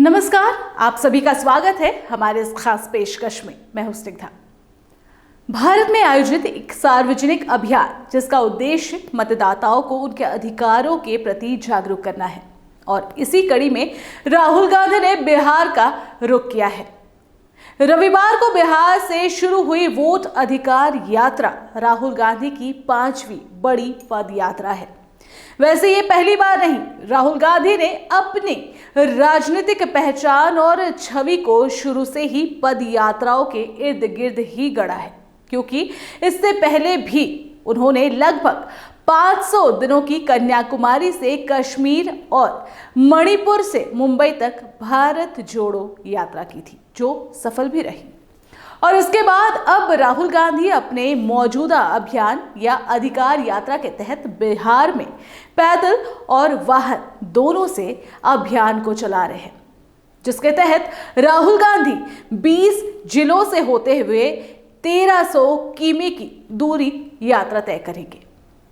नमस्कार, आप सभी का स्वागत है हमारे इस खास पेशकश में। मैं हूं स्निग्धा। भारत में आयोजित एक सार्वजनिक अभियान जिसका उद्देश्य मतदाताओं को उनके अधिकारों के प्रति जागरूक करना है, और इसी कड़ी में राहुल गांधी ने बिहार का रुख किया है। रविवार को बिहार से शुरू हुई वोट अधिकार यात्रा राहुल गांधी की 5वीं बड़ी पद यात्रा है। वैसे ये पहली बार नहीं, राहुल गांधी ने अपनी राजनीतिक पहचान और छवि को शुरू से ही पद यात्राओं के इर्द गिर्द ही गढ़ा है, क्योंकि इससे पहले भी उन्होंने लगभग 500 दिनों की कन्याकुमारी से कश्मीर और मणिपुर से मुंबई तक भारत जोड़ो यात्रा की थी, जो सफल भी रही। और इसके बाद अब राहुल गांधी अपने मौजूदा अभियान या अधिकार यात्रा के तहत बिहार में पैदल और वाहन दोनों से अभियान को चला रहे हैं, जिसके तहत राहुल गांधी 20 जिलों से होते हुए 1300 किमी की दूरी यात्रा तय करेंगे।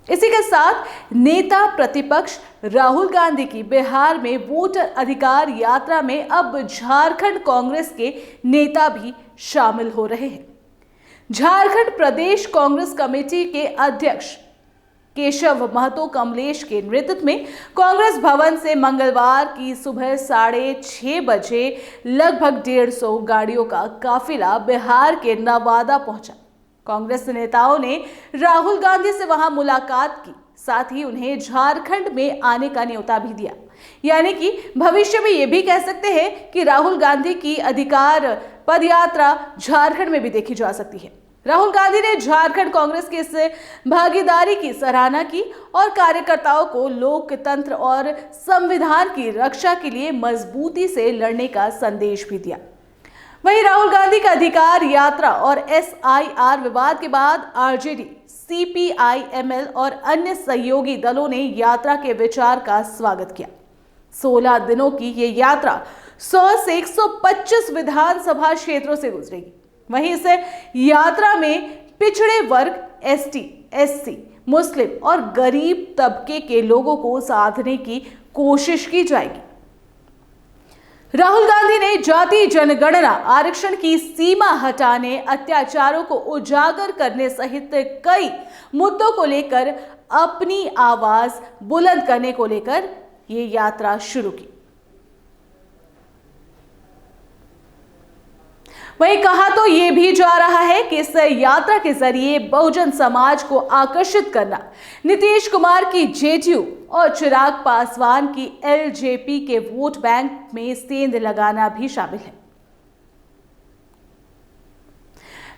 इसी के साथ नेता प्रतिपक्ष राहुल गांधी की बिहार में वोटर अधिकार यात्रा में अब झारखंड कांग्रेस के नेता भी शामिल हो रहे हैं। झारखंड प्रदेश कांग्रेस कमेटी के अध्यक्ष केशव महतो कमलेश के नेतृत्व में कांग्रेस भवन से मंगलवार की सुबह 6:30 बजे लगभग 150 गाड़ियों का काफिला बिहार के नवादा पहुंचा। कांग्रेस नेताओं ने राहुल गांधी से वहां मुलाकात की, साथ ही उन्हें झारखंड में आने का न्योता भी दिया। यानी कि भविष्य में ये भी कह सकते हैं कि राहुल गांधी की अधिकार पदयात्रा झारखंड में भी देखी जा सकती है। राहुल गांधी ने झारखंड कांग्रेस की इस भागीदारी की सराहना की और कार्यकर्ताओं को लोकतंत्र और संविधान की रक्षा के लिए मजबूती से लड़ने का संदेश भी दिया। वहीं राहुल गांधी का अधिकार यात्रा और SIR विवाद के बाद RJD, CPI, ML और अन्य सहयोगी दलों ने यात्रा के विचार का स्वागत किया। 16 दिनों की ये यात्रा 100 से 125 विधानसभा क्षेत्रों से गुजरेगी। वहीं इस यात्रा में पिछड़े वर्ग, ST, SC, मुस्लिम और गरीब तबके के लोगों को साधने की कोशिश की जाएगी। राहुल गांधी ने जाति जनगणना, आरक्षण की सीमा हटाने, अत्याचारों को उजागर करने सहित कई मुद्दों को लेकर अपनी आवाज बुलंद करने को लेकर ये यात्रा शुरू की। वहीं कहा तो ये भी जा रहा है कि इस यात्रा के जरिए बहुजन समाज को आकर्षित करना, नीतीश कुमार की JDU और चिराग पासवान की LJP के वोट बैंक में सेंध लगाना भी शामिल है।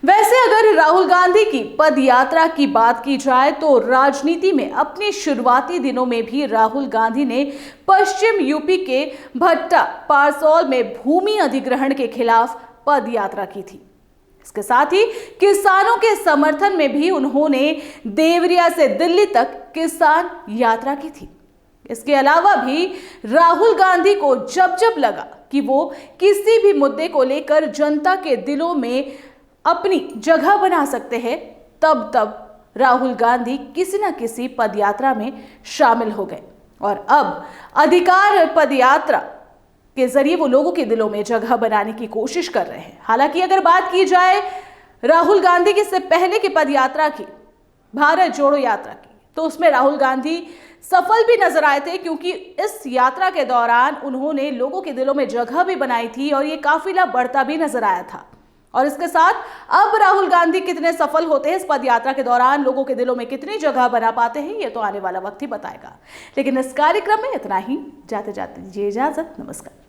वैसे अगर राहुल गांधी की पद यात्रा की बात की जाए तो राजनीति में अपने शुरुआती दिनों में भी राहुल गांधी ने पश्चिम यूपी के भट्टा पारसौल में भूमि अधिग्रहण के खिलाफ पद यात्रा की थी। इसके साथ ही किसानों के समर्थन में भी उन्होंने देवरिया से दिल्ली तक किसान यात्रा की थी। इसके अलावा भी राहुल गांधी को जब जब लगा कि वो किसी भी मुद्दे को लेकर जनता के दिलों में अपनी जगह बना सकते हैं, तब तब राहुल गांधी किसी न किसी पदयात्रा में शामिल हो गए, और अब अधिकार पदयात्रा के जरिए वो लोगों के दिलों में जगह बनाने की कोशिश कर रहे हैं। हालांकि अगर बात की जाए राहुल गांधी की से पहले की पदयात्रा की, भारत जोड़ो यात्रा की, तो उसमें राहुल गांधी सफल भी नजर आए थे, क्योंकि इस यात्रा के दौरान उन्होंने लोगों के दिलों में जगह भी बनाई थी और ये काफिला बढ़ता भी नजर आया था। और इसके साथ अब राहुल गांधी कितने सफल होते हैं इस पद यात्रा के दौरान, लोगों के दिलों में कितनी जगह बना पाते हैं, ये तो आने वाला वक्त ही बताएगा। लेकिन इस कार्यक्रम में इतना ही। जाते जाते दीजिए इजाजत। नमस्कार।